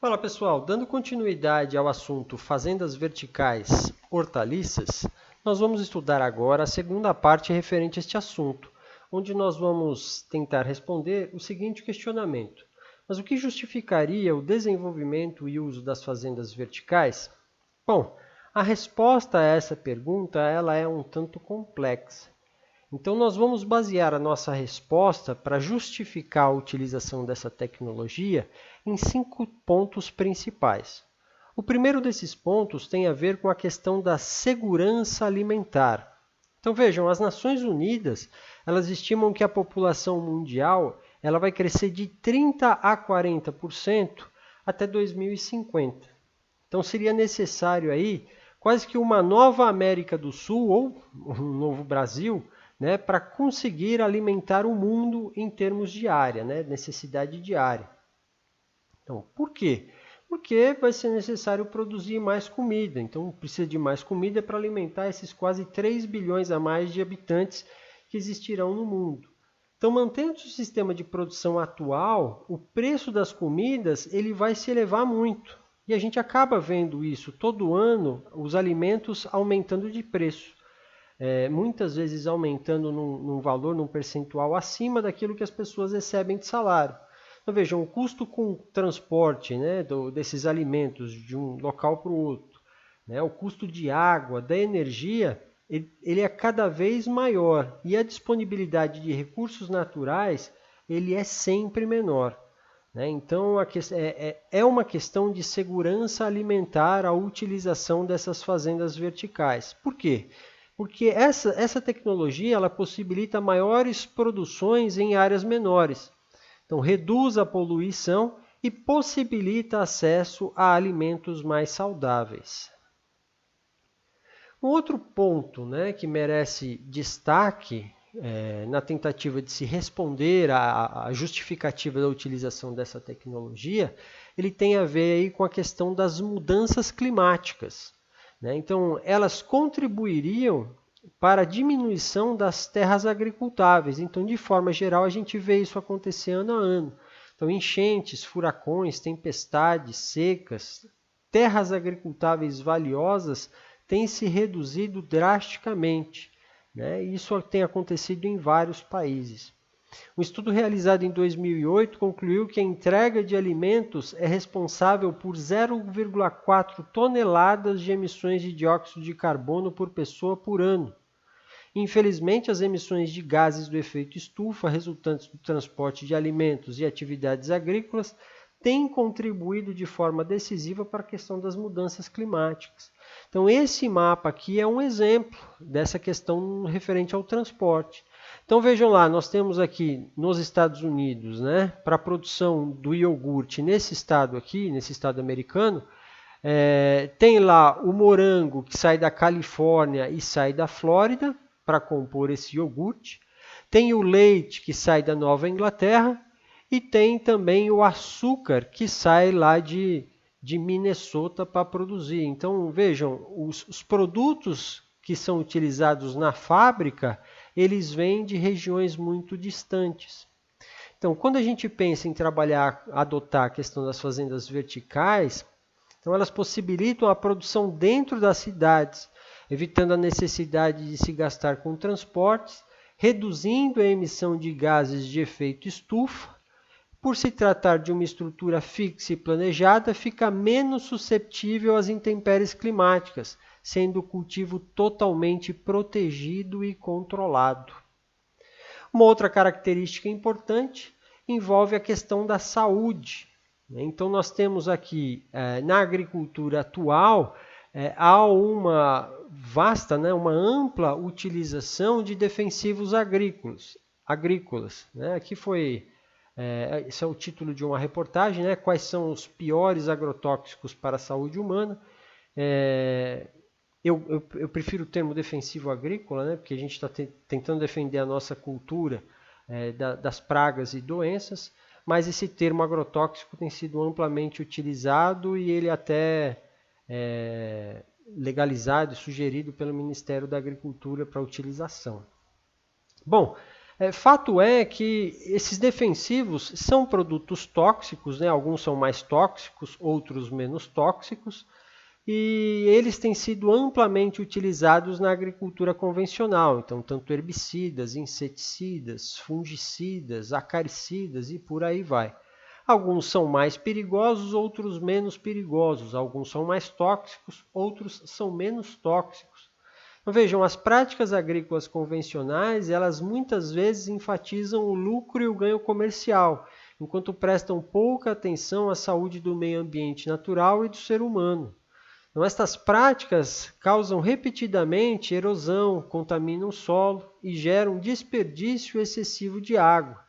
Fala pessoal, dando continuidade ao assunto fazendas verticais hortaliças, nós vamos estudar agora a segunda parte referente a este assunto, onde nós vamos tentar responder o seguinte questionamento. Mas o que justificaria o desenvolvimento e uso das fazendas verticais? Bom, a resposta a essa pergunta ela é um tanto complexa. Então, nós vamos basear a nossa resposta para justificar a utilização dessa tecnologia em 5 pontos principais. O primeiro desses pontos tem a ver com a questão da segurança alimentar. Então, vejam, as Nações Unidas elas estimam que a população mundial ela vai crescer de 30% a 40% até 2050. Então, seria necessário aí quase que uma nova América do Sul ou um novo Brasil, né, para conseguir alimentar o mundo em termos de área, né, necessidade diária. Então, por quê? Porque vai ser necessário produzir mais comida. Então, precisa de mais comida para alimentar esses quase 3 bilhões a mais de habitantes que existirão no mundo. Então, mantendo o sistema de produção atual, o preço das comidas ele vai se elevar muito. E a gente acaba vendo isso todo ano, os alimentos aumentando de preço. Muitas vezes aumentando num valor, num percentual acima daquilo que as pessoas recebem de salário. Então vejam, o custo com transporte, né, desses alimentos de um local para o outro, né, o custo de água, da energia, ele é cada vez maior e a disponibilidade de recursos naturais ele é sempre menor. Né? Então é uma questão de segurança alimentar a utilização dessas fazendas verticais. Por quê? Porque essa tecnologia ela possibilita maiores produções em áreas menores. Então, reduz a poluição e possibilita acesso a alimentos mais saudáveis. Um outro ponto, né, que merece destaque na tentativa de se responder à justificativa da utilização dessa tecnologia, ele tem a ver aí com a questão das mudanças climáticas. Né? Então, elas contribuiriam para a diminuição das terras agricultáveis. Então, de forma geral, a gente vê isso acontecer ano a ano. Então, enchentes, furacões, tempestades, secas, terras agricultáveis valiosas têm se reduzido drasticamente. Né? Isso tem acontecido em vários países. Um estudo realizado em 2008 concluiu que a entrega de alimentos é responsável por 0,4 toneladas de emissões de dióxido de carbono por pessoa por ano. Infelizmente, as emissões de gases do efeito estufa resultantes do transporte de alimentos e atividades agrícolas têm contribuído de forma decisiva para a questão das mudanças climáticas. Então, esse mapa aqui é um exemplo dessa questão referente ao transporte. Então, vejam lá, nós temos aqui nos Estados Unidos, né, para a produção do iogurte nesse estado aqui, nesse estado americano, tem lá o morango que sai da Califórnia e sai da Flórida para compor esse iogurte. Tem o leite que sai da Nova Inglaterra e tem também o açúcar que sai lá de Minnesota para produzir. Então, vejam, os produtos que são utilizados na fábrica, eles vêm de regiões muito distantes. Então, quando a gente pensa em adotar a questão das fazendas verticais, então elas possibilitam a produção dentro das cidades, evitando a necessidade de se gastar com transportes, reduzindo a emissão de gases de efeito estufa. Por se tratar de uma estrutura fixa e planejada, fica menos susceptível às intempéries climáticas, sendo o cultivo totalmente protegido e controlado. Uma outra característica importante envolve a questão da saúde. Então, nós temos aqui, na agricultura atual, há uma vasta, né, uma ampla utilização de defensivos agrícolas. Né? Aqui esse é o título de uma reportagem, né? Quais são os piores agrotóxicos para a saúde humana. Eu prefiro o termo defensivo agrícola, né? Porque a gente está tentando defender a nossa cultura das pragas e doenças, mas esse termo agrotóxico tem sido amplamente utilizado e ele até legalizado e sugerido pelo Ministério da Agricultura para utilização. Bom, Fato é que esses defensivos são produtos tóxicos, né? Alguns são mais tóxicos, outros menos tóxicos, e eles têm sido amplamente utilizados na agricultura convencional, então tanto herbicidas, inseticidas, fungicidas, acaricidas e por aí vai. Alguns são mais perigosos, outros menos perigosos, alguns são mais tóxicos, outros são menos tóxicos. Então, vejam, as práticas agrícolas convencionais, elas muitas vezes enfatizam o lucro e o ganho comercial, enquanto prestam pouca atenção à saúde do meio ambiente natural e do ser humano. Então, estas práticas causam repetidamente erosão, contaminam o solo e geram desperdício excessivo de água.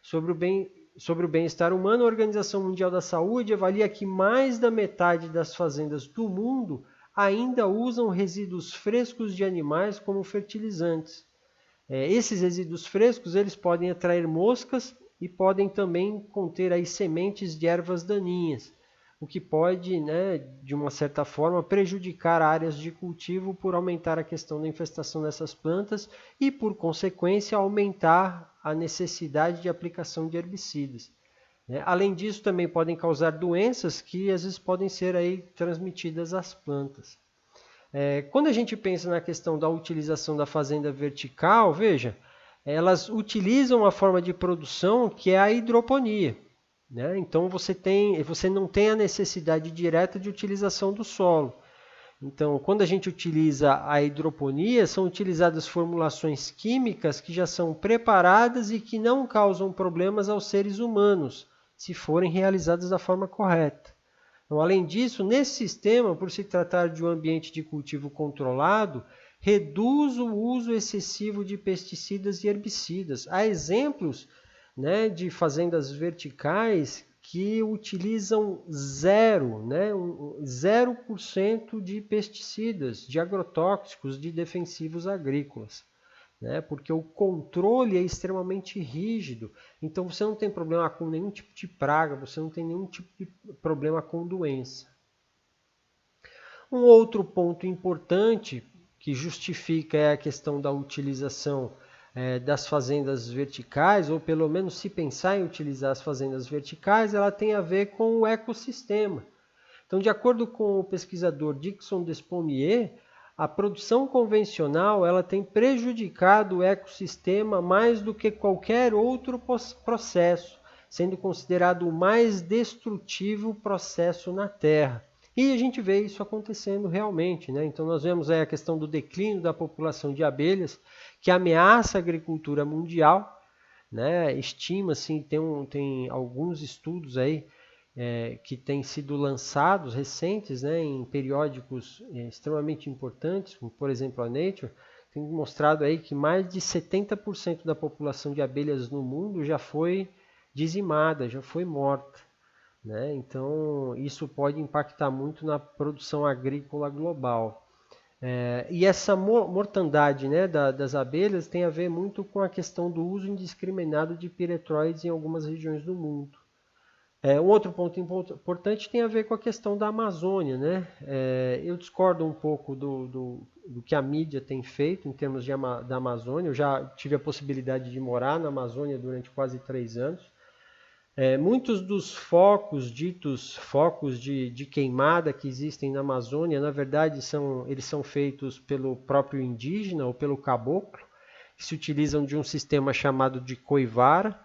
Sobre o bem-estar humano, a Organização Mundial da Saúde avalia que mais da metade das fazendas do mundo ainda usam resíduos frescos de animais como fertilizantes. Esses resíduos frescos eles podem atrair moscas e podem também conter aí sementes de ervas daninhas, o que pode, né, de uma certa forma, prejudicar áreas de cultivo por aumentar a questão da infestação dessas plantas e, por consequência, aumentar a necessidade de aplicação de herbicidas. Além disso, também podem causar doenças que às vezes podem ser aí transmitidas às plantas. Quando a gente pensa na questão da utilização da fazenda vertical, veja, elas utilizam uma forma de produção que é a hidroponia. Então você não tem a necessidade direta de utilização do solo. Então, quando a gente utiliza a hidroponia, são utilizadas formulações químicas que já são preparadas e que não causam problemas aos seres humanos, se forem realizadas da forma correta. Então, além disso, nesse sistema, por se tratar de um ambiente de cultivo controlado, reduz o uso excessivo de pesticidas e herbicidas. Há exemplos, né, de fazendas verticais que utilizam 0% de pesticidas, de agrotóxicos, de defensivos agrícolas. Porque o controle é extremamente rígido, então você não tem problema com nenhum tipo de praga, você não tem nenhum tipo de problema com doença. Um outro ponto importante que justifica é a questão da utilização das fazendas verticais, ou pelo menos se pensar em utilizar as fazendas verticais, ela tem a ver com o ecossistema. Então, de acordo com o pesquisador Dixon Despommier, a produção convencional ela tem prejudicado o ecossistema mais do que qualquer outro processo, sendo considerado o mais destrutivo processo na Terra. E a gente vê isso acontecendo realmente. Então nós vemos aí a questão do declínio da população de abelhas, que ameaça a agricultura mundial. Estima-se, tem alguns estudos aí que têm sido lançados recentes, em periódicos extremamente importantes, como por exemplo a Nature, tem mostrado aí que mais de 70% da população de abelhas no mundo já foi dizimada, já foi morta. Então isso pode impactar muito na produção agrícola global. E essa mortandade das abelhas tem a ver muito com a questão do uso indiscriminado de piretroides em algumas regiões do mundo. Um outro ponto importante tem a ver com a questão da Amazônia. Eu discordo um pouco do que a mídia tem feito em termos da Amazônia. Eu já tive a possibilidade de morar na Amazônia durante quase 3 anos. Muitos dos ditos focos de queimada que existem na Amazônia, na verdade, eles são feitos pelo próprio indígena ou pelo caboclo, que se utilizam de um sistema chamado de coivara.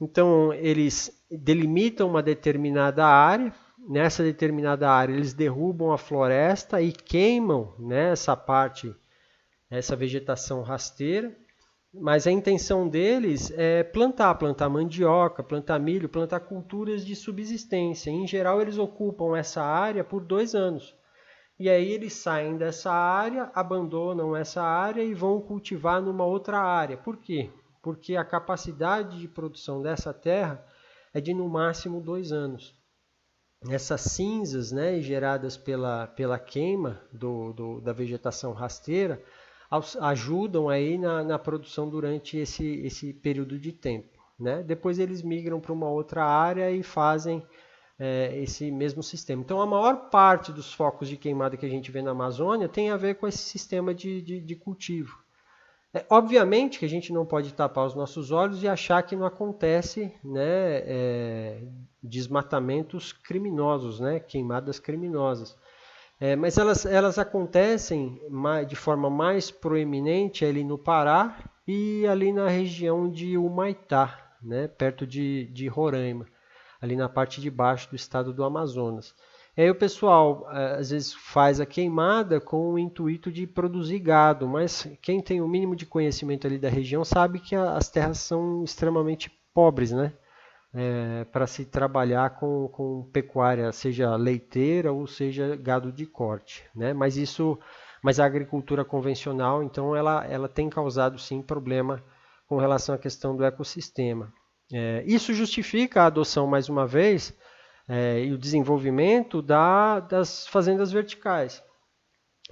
Então, eles delimitam uma determinada área. Nessa determinada área, eles derrubam a floresta e queimam essa vegetação rasteira. Mas a intenção deles é plantar mandioca, plantar milho, plantar culturas de subsistência. Em geral, eles ocupam essa área por 2 anos. E aí eles saem dessa área, abandonam essa área e vão cultivar numa outra área. Por quê? Porque a capacidade de produção dessa terra é de no máximo 2 anos. Essas cinzas, geradas pela queima da vegetação rasteira, ajudam aí na produção durante esse período de tempo. Depois eles migram para uma outra área e fazem esse mesmo sistema. Então a maior parte dos focos de queimada que a gente vê na Amazônia tem a ver com esse sistema de cultivo. Obviamente que a gente não pode tapar os nossos olhos e achar que não acontece, né, desmatamentos criminosos, né, queimadas criminosas. Mas elas acontecem de forma mais proeminente ali no Pará e ali na região de Humaitá, né, perto de Roraima, ali na parte de baixo do estado do Amazonas. E aí o pessoal às vezes faz a queimada com o intuito de produzir gado, mas quem tem o mínimo de conhecimento ali da região sabe que as terras são extremamente pobres, né? Para se trabalhar com pecuária, seja leiteira ou seja gado de corte, né? Mas a agricultura convencional, então, ela tem causado sim problema com relação à questão do ecossistema. Isso justifica a adoção, mais uma vez, e o desenvolvimento das fazendas verticais,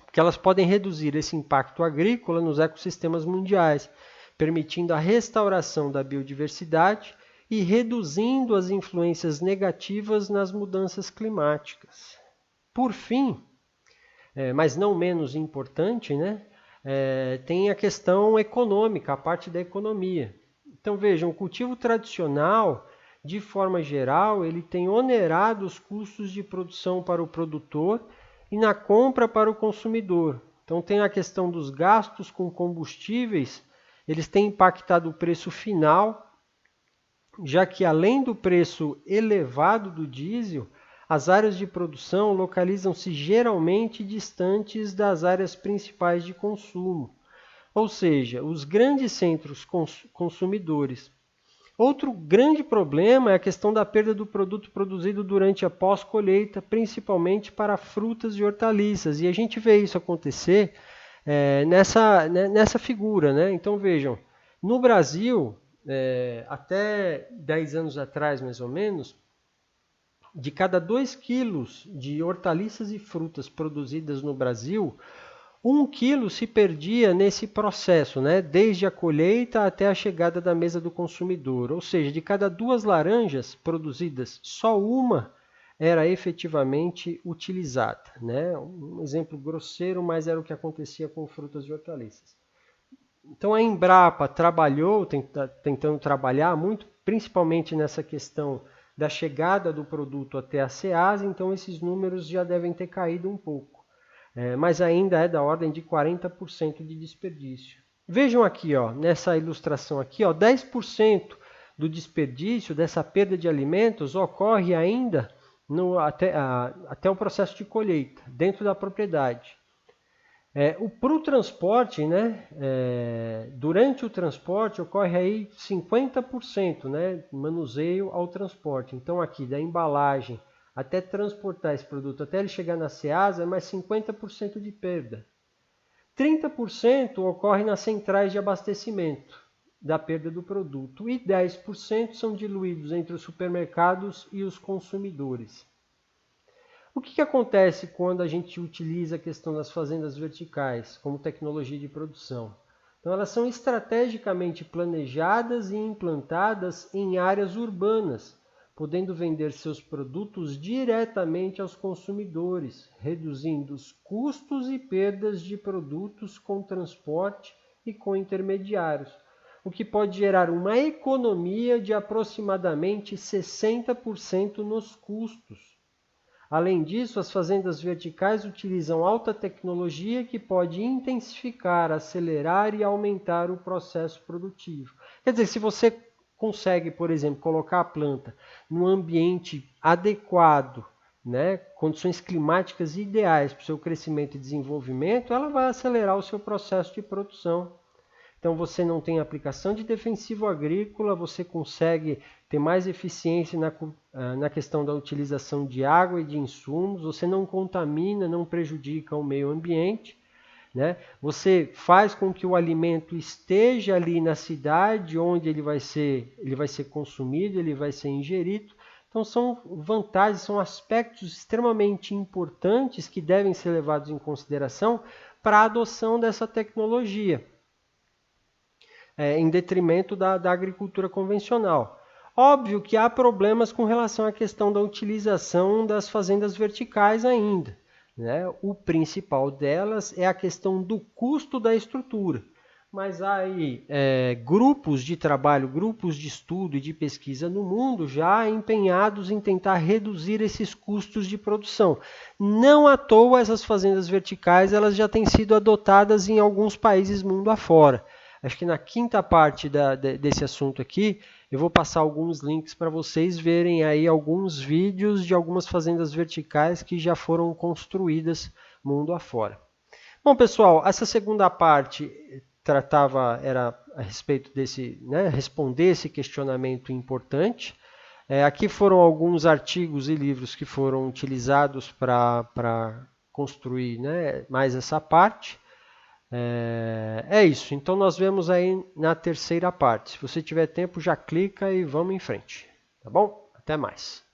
porque elas podem reduzir esse impacto agrícola nos ecossistemas mundiais, permitindo a restauração da biodiversidade e reduzindo as influências negativas nas mudanças climáticas. Por fim, mas não menos importante, né, tem a questão econômica, a parte da economia. Então vejam, o cultivo tradicional, de forma geral, ele tem onerado os custos de produção para o produtor e na compra para o consumidor. Então tem a questão dos gastos com combustíveis, eles têm impactado o preço final, já que além do preço elevado do diesel, as áreas de produção localizam-se geralmente distantes das áreas principais de consumo, ou seja, os grandes centros consumidores. Outro grande problema é a questão da perda do produto produzido durante a pós-colheita, principalmente para frutas e hortaliças. E a gente vê isso acontecer nessa figura, né? Então vejam, no Brasil, até 10 anos atrás, mais ou menos, de cada 2 quilos de hortaliças e frutas produzidas no Brasil, 1 quilo se perdia nesse processo, né? Desde a colheita até a chegada da mesa do consumidor. Ou seja, de cada 2 laranjas produzidas, só uma era efetivamente utilizada, né? Um exemplo grosseiro, mas era o que acontecia com frutas e hortaliças. Então a Embrapa trabalhou, tentando trabalhar muito, principalmente nessa questão da chegada do produto até a Ceasa, então esses números já devem ter caído um pouco. Mas ainda é da ordem de 40% de desperdício. Vejam aqui, ó, nessa ilustração aqui, ó, 10% do desperdício, dessa perda de alimentos, ocorre ainda até o processo de colheita, dentro da propriedade. Para o transporte, né, durante o transporte ocorre aí 50%, né, manuseio ao transporte. Então aqui da embalagem até transportar esse produto, até ele chegar na Ceasa, é mais 50% de perda. 30% ocorre nas centrais de abastecimento da perda do produto e 10% são diluídos entre os supermercados e os consumidores. O que acontece quando a gente utiliza a questão das fazendas verticais como tecnologia de produção? Então, elas são estrategicamente planejadas e implantadas em áreas urbanas, podendo vender seus produtos diretamente aos consumidores, reduzindo os custos e perdas de produtos com transporte e com intermediários, o que pode gerar uma economia de aproximadamente 60% nos custos. Além disso, as fazendas verticais utilizam alta tecnologia que pode intensificar, acelerar e aumentar o processo produtivo. Quer dizer, se você consegue, por exemplo, colocar a planta num ambiente adequado, né, condições climáticas ideais para o seu crescimento e desenvolvimento, ela vai acelerar o seu processo de produção. Então você não tem aplicação de defensivo agrícola, você consegue ter mais eficiência na questão da utilização de água e de insumos, você não contamina, não prejudica o meio ambiente, né? Você faz com que o alimento esteja ali na cidade onde ele vai ser consumido, ele vai ser ingerido. Então são vantagens, são aspectos extremamente importantes que devem ser levados em consideração para a adoção dessa tecnologia. Em detrimento da agricultura convencional. Óbvio que há problemas com relação à questão da utilização das fazendas verticais ainda, né? O principal delas é a questão do custo da estrutura. mas há aí grupos de trabalho, grupos de estudo e de pesquisa no mundo já empenhados em tentar reduzir esses custos de produção. Não à toa essas fazendas verticais elas já têm sido adotadas em alguns países mundo afora. Acho que na quinta parte desse assunto aqui, eu vou passar alguns links para vocês verem aí alguns vídeos de algumas fazendas verticais que já foram construídas mundo afora. Bom, pessoal, essa segunda parte era a respeito desse, responder esse questionamento importante. Aqui foram alguns artigos e livros que foram utilizados para construir mais essa parte. É isso, então nós vemos aí na terceira parte. Se você tiver tempo, já clica e vamos em frente. Tá bom? Até mais.